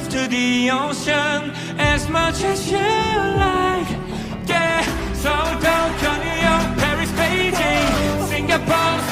surf to the ocean as much as you like. Yeah, Seoul, Tokyo, New York, Paris, Beijing, Singapore.